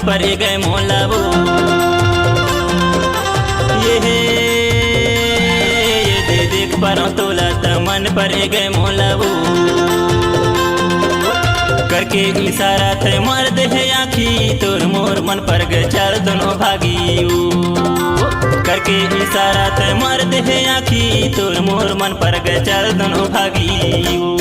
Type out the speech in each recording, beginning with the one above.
पर गए मोलाबू ये दे देख पर तोला त मन पर गए मोलाबू करके इशारा थे मार दे आखी तोर मोर मन पर गए चल दोनों भागी करके इशारा थे मार दे आखी तोर मोर मन पर गए चल दोनों भागी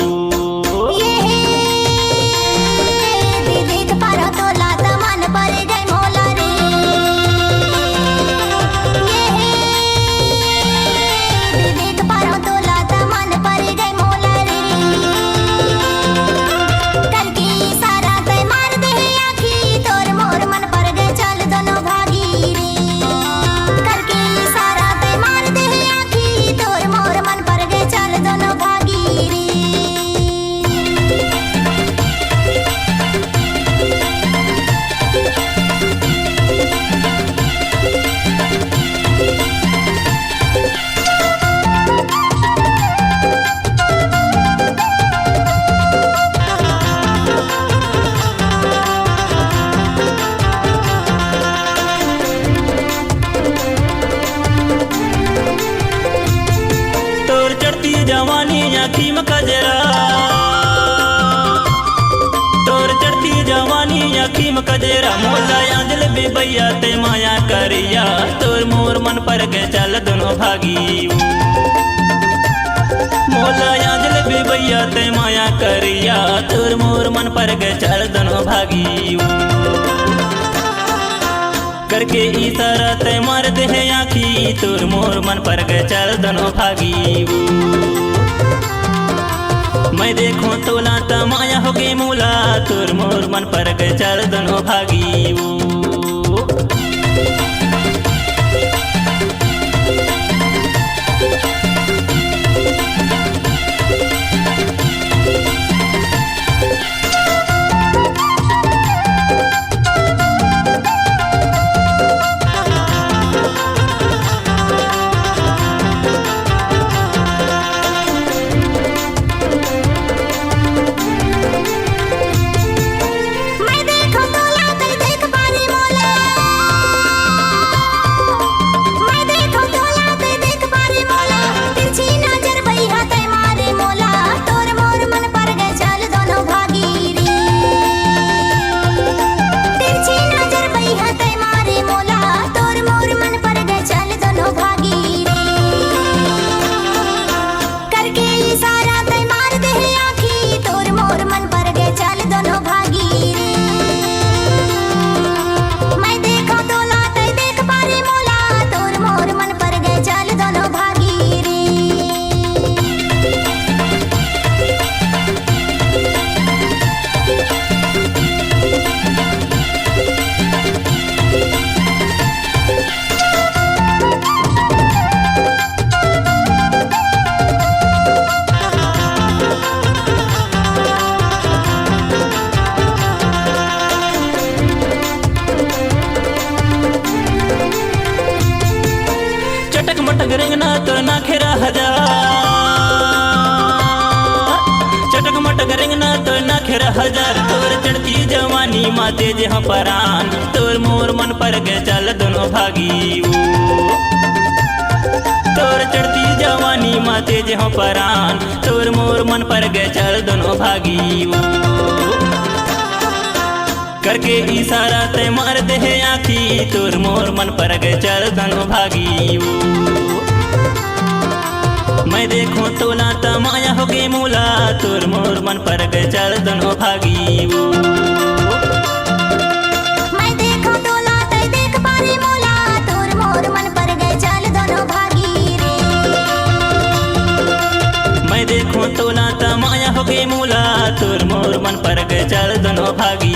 जवानी आँखी में कजरा तोर चढ़ती जवानी आँखी में कजरा मोला आंजल बेबैया ते माया करिया तोर मोर मन पर के चल दोनों भागी मोला आंजल बेबैया ते माया करिया तोर मोर मन पर के चल दोनों भागी करके इशारा ते मार दे आँखी तोर मोर मन पर के चल दोनों भागी मैं देखूं तोला त माया हो गई मूला तोर मोर मन पर के चल दोनों भागी रेंगना तो ना खेरा हजार चटक मटक रेंगना तो ना खेरा हजार तोर चढ़ती जवानी माते जहाँ परान तोर मोर मन पर गए चल दोनों भागी तोर चढ़ती जवानी माते जहाँ परान तोर मोर मन पर गए चल दोनों भागी करके इशारा ते मार दे आँखी तोर मोर मन पर गए चल दोनों भागी मैं देखूं तोला त माया हो गई मूला तोर मोर मन पर गए चल दोनों भागी मैं देखूं तोला त देख पारी मूला तोर मोर मन पर गए चल दोनों भागी रे मैं देखूं तोला त माया हो गई मूला तोर मोर मन पर गए चल दोनों भागी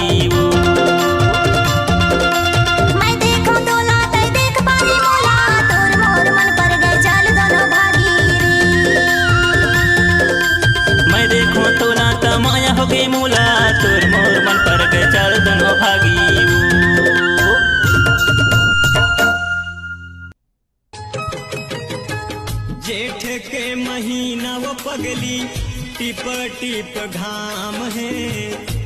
माया हो गई मूला तोर मोर मन पर गए चल दोनों भागी जेठ के महीना वो पगली टिप टिप घाम है